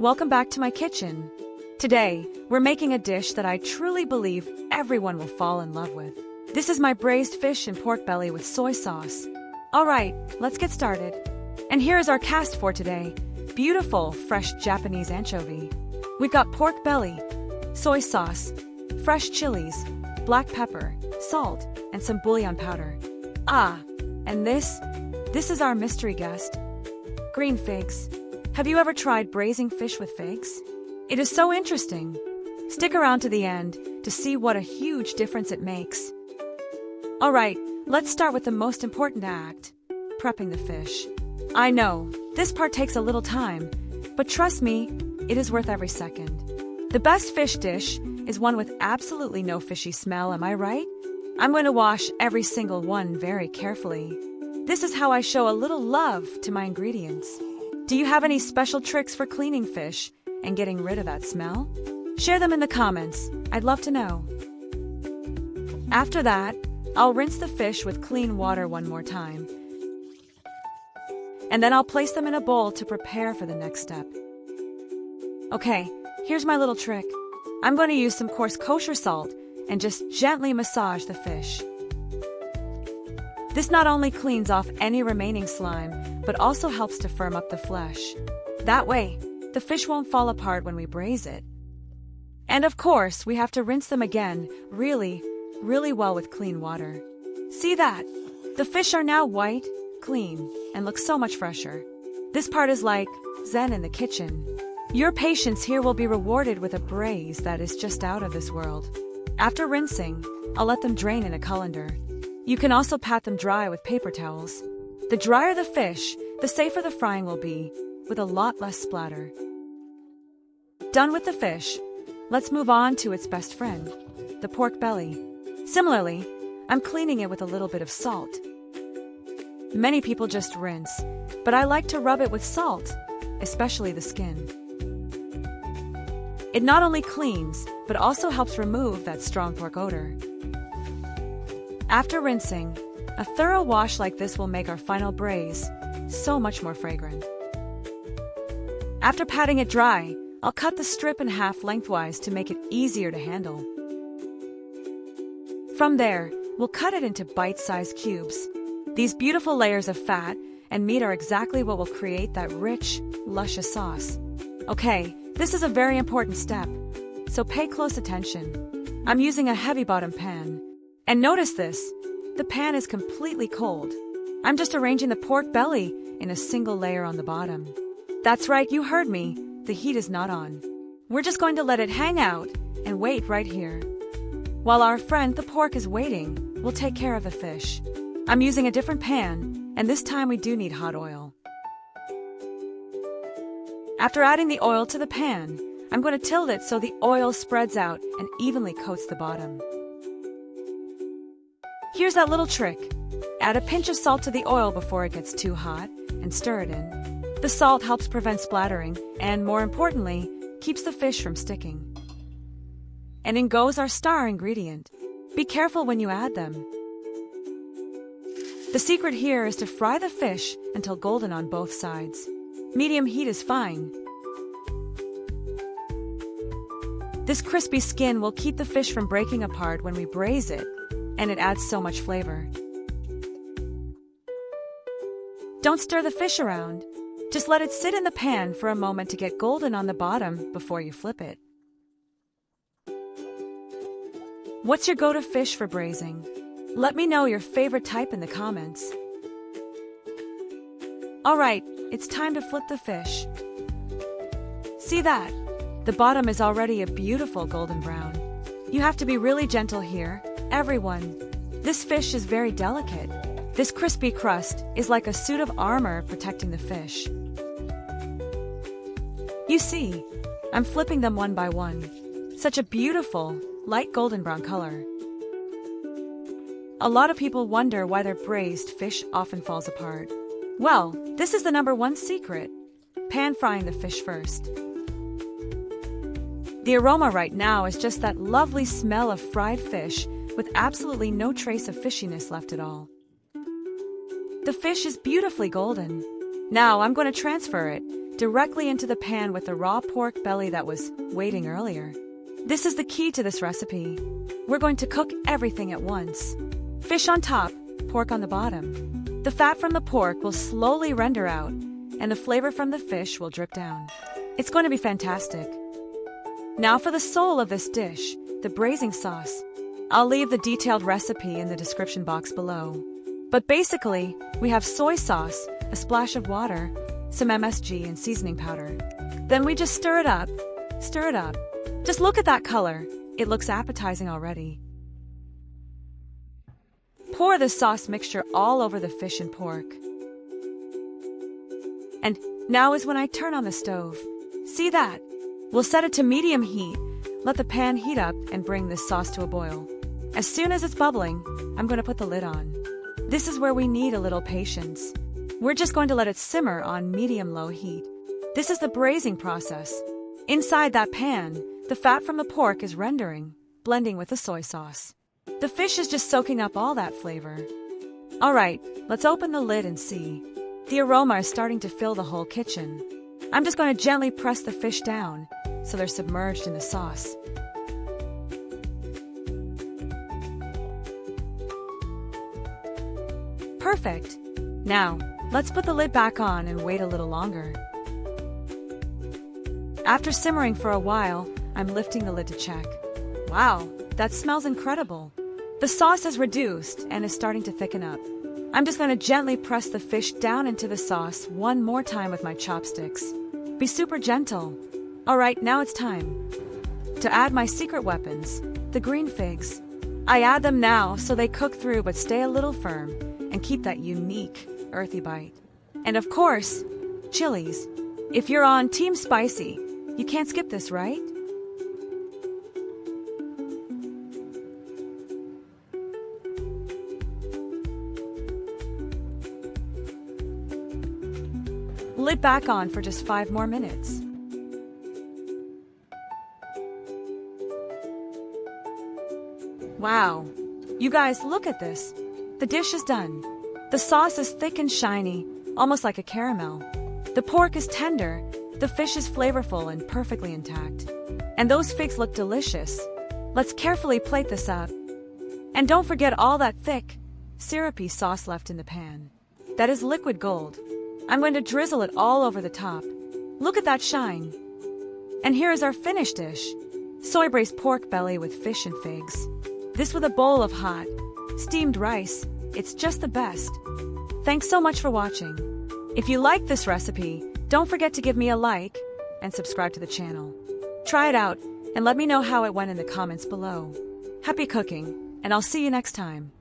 Welcome back to my kitchen. Today, we're making a dish that I truly believe everyone will fall in love with. This is my braised fish and pork belly with soy sauce. Alright, let's get started. And here is our cast for today. Beautiful, fresh Japanese anchovy. We've got pork belly, soy sauce, fresh chilies, black pepper, salt, and some bouillon powder. And this is our mystery guest. Green figs. Have you ever tried braising fish with figs? It is so interesting. Stick around to the end to see what a huge difference it makes. Alright, let's start with the most important act, prepping the fish. I know, this part takes a little time, but trust me, it is worth every second. The best fish dish is one with absolutely no fishy smell, am I right? I'm going to wash every single one very carefully. This is how I show a little love to my ingredients. Do you have any special tricks for cleaning fish and getting rid of that smell? Share them in the comments, I'd love to know. After that, I'll rinse the fish with clean water one more time. And then I'll place them in a bowl to prepare for the next step. Okay, here's my little trick. I'm going to use some coarse kosher salt and just gently massage the fish. This not only cleans off any remaining slime, but also helps to firm up the flesh. That way, the fish won't fall apart when we braise it. And of course, we have to rinse them again really well with clean water. See that? The fish are now white, clean, and look so much fresher. This part is like Zen in the kitchen. Your patience here will be rewarded with a braise that is just out of this world. After rinsing, I'll let them drain in a colander. You can also pat them dry with paper towels. The drier the fish, the safer the frying will be, with a lot less splatter. Done with the fish, let's move on to its best friend, the pork belly. Similarly, I'm cleaning it with a little bit of salt. Many people just rinse, but I like to rub it with salt, especially the skin. It not only cleans, but also helps remove that strong pork odor. After rinsing, a thorough wash like this will make our final braise so much more fragrant. After patting it dry, I'll cut the strip in half lengthwise to make it easier to handle. From there, we'll cut it into bite-sized cubes. These beautiful layers of fat and meat are exactly what will create that rich, luscious sauce. Okay, this is a very important step, so pay close attention. I'm using a heavy bottom pan. And notice this, the pan is completely cold. I'm just arranging the pork belly in a single layer on the bottom. That's right, you heard me, the heat is not on. We're just going to let it hang out and wait right here. While our friend the pork is waiting, we'll take care of the fish. I'm using a different pan, and this time we do need hot oil. After adding the oil to the pan, I'm going to tilt it so the oil spreads out and evenly coats the bottom. Here's that little trick. Add a pinch of salt to the oil before it gets too hot and stir it in. The salt helps prevent splattering and, more importantly, keeps the fish from sticking. And in goes our star ingredient. Be careful when you add them. The secret here is to fry the fish until golden on both sides. Medium heat is fine. This crispy skin will keep the fish from breaking apart when we braise it, and it adds so much flavor. Don't stir the fish around. Just let it sit in the pan for a moment to get golden on the bottom before you flip it. What's your go-to fish for braising? Let me know your favorite type in the comments. Alright, it's time to flip the fish. See that? The bottom is already a beautiful golden brown. You have to be really gentle here, everyone. This fish is very delicate. This crispy crust is like a suit of armor protecting the fish. You see, I'm flipping them one by one. Such a beautiful, light golden brown color. A lot of people wonder why their braised fish often falls apart. Well, this is the #1 secret. Pan frying the fish first. The aroma right now is just that lovely smell of fried fish with absolutely no trace of fishiness left at all. The fish is beautifully golden. Now I'm going to transfer it directly into the pan with the raw pork belly that was waiting earlier. This is the key to this recipe. We're going to cook everything at once. Fish on top, pork on the bottom. The fat from the pork will slowly render out, and the flavor from the fish will drip down. It's going to be fantastic. Now for the soul of this dish, the braising sauce. I'll leave the detailed recipe in the description box below. But basically, we have soy sauce, a splash of water, some MSG and seasoning powder. Then we just stir it up. Stir it up. Just look at that color. It looks appetizing already. Pour the sauce mixture all over the fish and pork. And now is when I turn on the stove. See that? We'll set it to medium heat. Let the pan heat up and bring this sauce to a boil. As soon as it's bubbling, I'm going to put the lid on. This is where we need a little patience. We're just going to let it simmer on medium-low heat. This is the braising process. Inside that pan, the fat from the pork is rendering, blending with the soy sauce. The fish is just soaking up all that flavor. All right, let's open the lid and see. The aroma is starting to fill the whole kitchen. I'm just going to gently press the fish down so they're submerged in the sauce. Perfect. Now, let's put the lid back on and wait a little longer. After simmering for a while, I'm lifting the lid to check. Wow, that smells incredible. The sauce has reduced and is starting to thicken up. I'm just going to gently press the fish down into the sauce one more time with my chopsticks. Be super gentle. All right, now it's time to add my secret weapons, the green figs. I add them now so they cook through but stay a little firm and keep that unique, earthy bite. And of course, chilies. If you're on Team Spicy, you can't skip this, right? Lid back on for just 5 more minutes. Wow. You guys, look at this. The dish is done. The sauce is thick and shiny, almost like a caramel. The pork is tender, the fish is flavorful and perfectly intact. And those figs look delicious. Let's carefully plate this up. And don't forget all that thick, syrupy sauce left in the pan. That is liquid gold. I'm going to drizzle it all over the top. Look at that shine. And here is our finished dish. Soy braised pork belly with fish and figs. This with a bowl of hot, steamed rice. It's just the best. Thanks so much for watching. If you like this recipe, don't forget to give me a like and subscribe to the channel. Try it out and let me know how it went in the comments below. Happy cooking, and I'll see you next time.